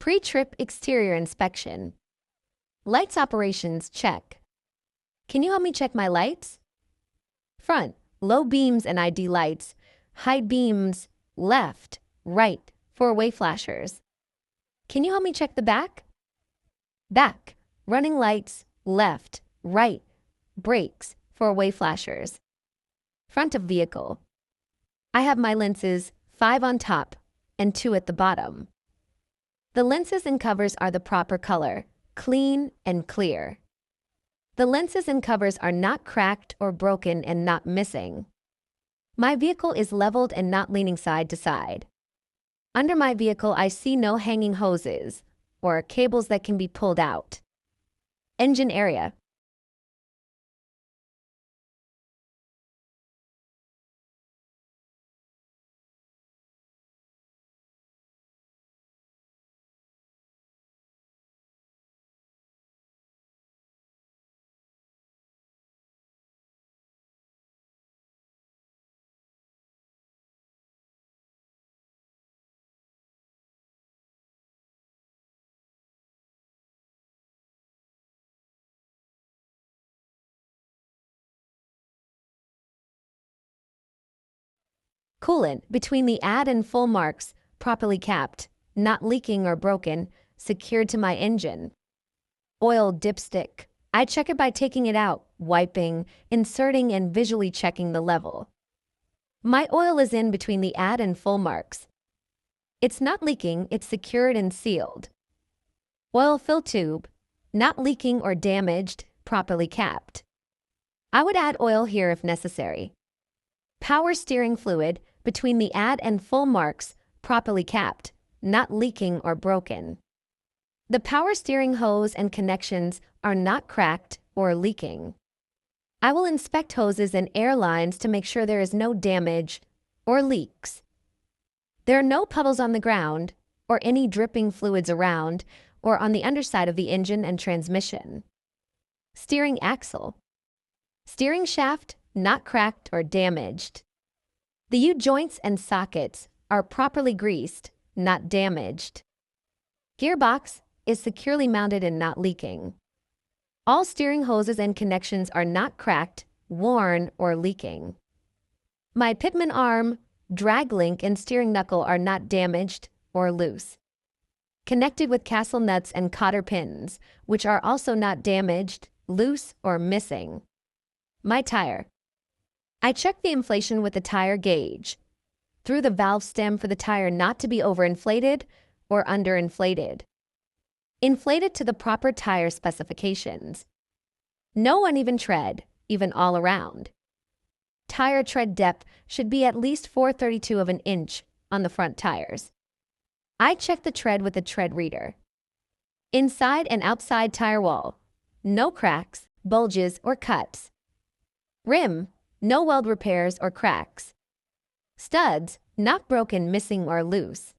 Pre-trip exterior inspection. Lights operations check. Can you help me check my lights? Front, low beams and ID lights. High beams, left, right, four-way flashers. Can you help me check the back? Back, running lights, left, right, brakes, four-way flashers. Front of vehicle. I have my lenses, 5 on top and 2 at the bottom. The lenses and covers are the proper color, clean and clear. The lenses and covers are not cracked or broken and not missing. My vehicle is leveled and not leaning side to side. Under my vehicle, I see no hanging hoses or cables that can be pulled out. Engine area. Coolant between the add and full marks, properly capped, not leaking or broken, secured to my engine. Oil dipstick. I check it by taking it out, wiping, inserting, and visually checking the level. My oil is in between the add and full marks. It's not leaking, it's secured and sealed. Oil fill tube, not leaking or damaged, properly capped. I would add oil here if necessary. Power steering fluid, between the add and full marks, properly capped, not leaking or broken. The power steering hose and connections are not cracked or leaking. I will inspect hoses and air lines to make sure there is no damage or leaks. There are no puddles on the ground or any dripping fluids around or on the underside of the engine and transmission. Steering axle. Steering shaft not cracked or damaged. The U-joints and sockets are properly greased, not damaged. Gearbox is securely mounted and not leaking. All steering hoses and connections are not cracked, worn, or leaking. My pitman arm, drag link, and steering knuckle are not damaged or loose. Connected with castle nuts and cotter pins, which are also not damaged, loose, or missing. My tire. I check the inflation with the tire gauge through the valve stem for the tire not to be overinflated or underinflated. Inflated to the proper tire specifications. No uneven tread, even all around. Tire tread depth should be at least 4/32 of an inch on the front tires. I check the tread with a tread reader. Inside and outside tire wall. No cracks, bulges, or cuts. Rim. No weld repairs or cracks. Studs, not broken, missing, or loose.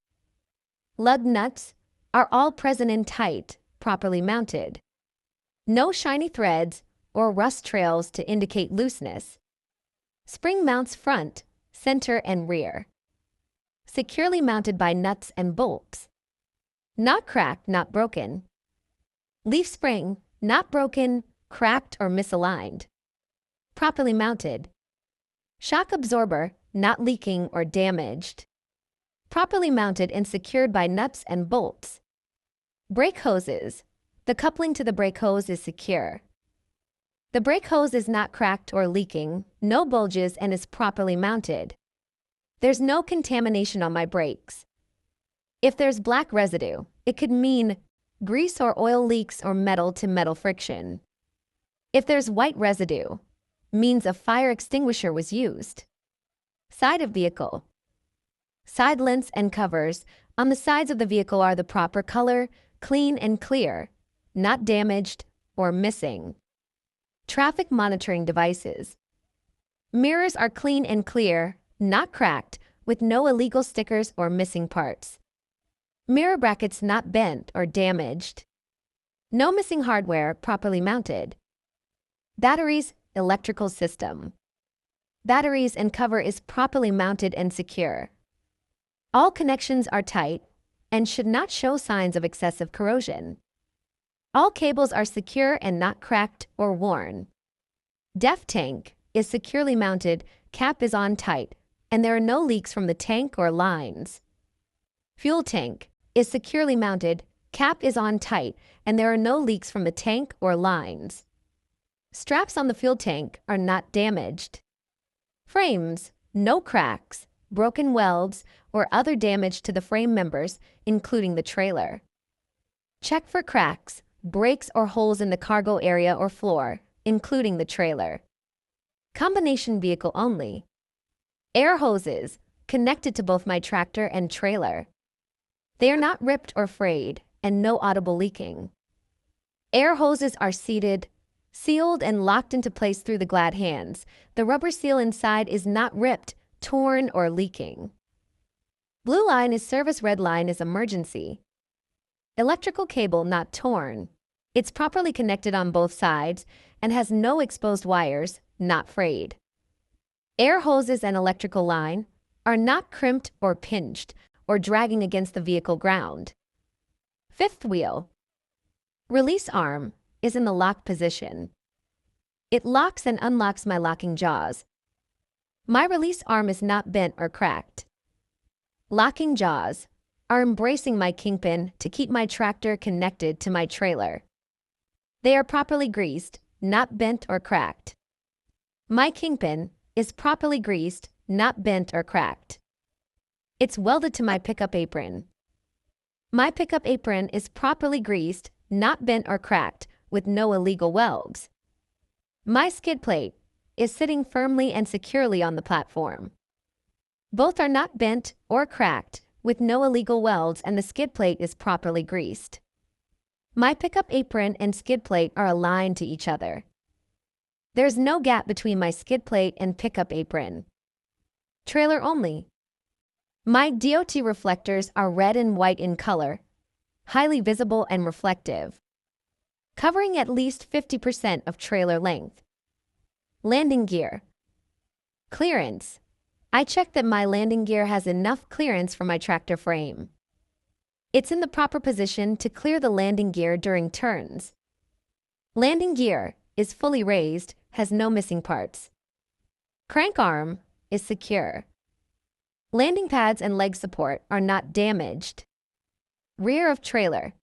Lug nuts are all present and tight, properly mounted. No shiny threads or rust trails to indicate looseness. Spring mounts front, center, and rear. Securely mounted by nuts and bolts. Not cracked, not broken. Leaf spring, not broken, cracked, or misaligned. Properly mounted. Shock absorber, not leaking or damaged. Properly mounted and secured by nuts and bolts. Brake hoses. The coupling to the brake hose is secure. The brake hose is not cracked or leaking, no bulges, and is properly mounted. There's no contamination on my brakes. If there's black residue, it could mean grease or oil leaks or metal to metal friction. If there's white residue, means a fire extinguisher was used. Side of vehicle. Side lens and covers on the sides of the vehicle are the proper color, clean and clear, not damaged or missing. Traffic monitoring devices. Mirrors are clean and clear, not cracked, with no illegal stickers or missing parts. Mirror brackets not bent or damaged. No missing hardware, properly mounted. Batteries, electrical system. Batteries and cover is properly mounted and secure. All connections are tight and should not show signs of excessive corrosion. All cables are secure and not cracked or worn. DEF tank is securely mounted, cap is on tight, and there are no leaks from the tank or lines. Fuel tank is securely mounted, cap is on tight, and there are no leaks from the tank or lines. Straps on the fuel tank are not damaged. Frames, no cracks, broken welds, or other damage to the frame members, including the trailer. Check for cracks, breaks, or holes in the cargo area or floor, including the trailer. Combination vehicle only. Air hoses, connected to both my tractor and trailer. They are not ripped or frayed, and no audible leaking. Air hoses are sealed and locked into place through the glad hands. The rubber seal inside is not ripped, torn, or leaking. Blue line is service, red line is emergency. Electrical cable not torn. It's properly connected on both sides and has no exposed wires, not frayed. Air hoses and electrical line are not crimped or pinched or dragging against the vehicle ground. Fifth wheel. Release arm is in the lock position. It locks and unlocks my locking jaws. My release arm is not bent or cracked. Locking jaws are embracing my kingpin to keep my tractor connected to my trailer. They are properly greased, not bent or cracked. My kingpin is properly greased, not bent or cracked. It's welded to my pickup apron. My pickup apron is properly greased, not bent or cracked, with no illegal welds. My skid plate is sitting firmly and securely on the platform. Both are not bent or cracked, with no illegal welds, and the skid plate is properly greased. My pickup apron and skid plate are aligned to each other. There's no gap between my skid plate and pickup apron. Trailer only. My DOT reflectors are red and white in color, highly visible and reflective, covering at least 50% of trailer length. Landing gear. Clearance. I check that my landing gear has enough clearance for my tractor frame. It's in the proper position to clear the landing gear during turns. Landing gear is fully raised, has no missing parts. Crank arm is secure. Landing pads and leg support are not damaged. Rear of trailer.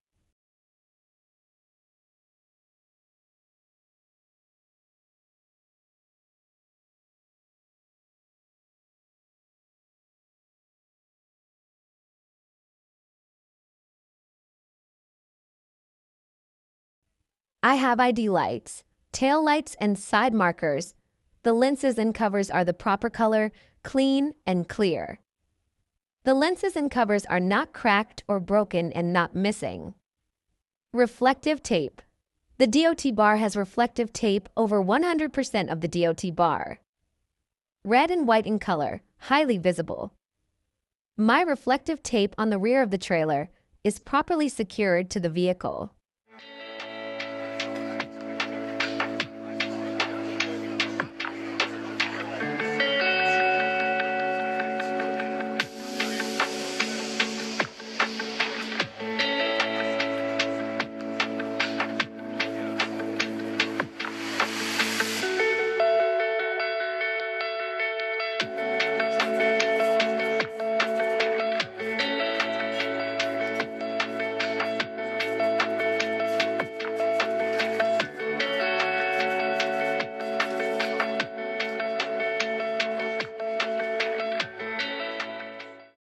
I have ID lights, tail lights, and side markers. The lenses and covers are the proper color, clean and clear. The lenses and covers are not cracked or broken and not missing. Reflective tape. The DOT bar has reflective tape over 100% of the DOT bar. Red and white in color, highly visible. My reflective tape on the rear of the trailer is properly secured to the vehicle.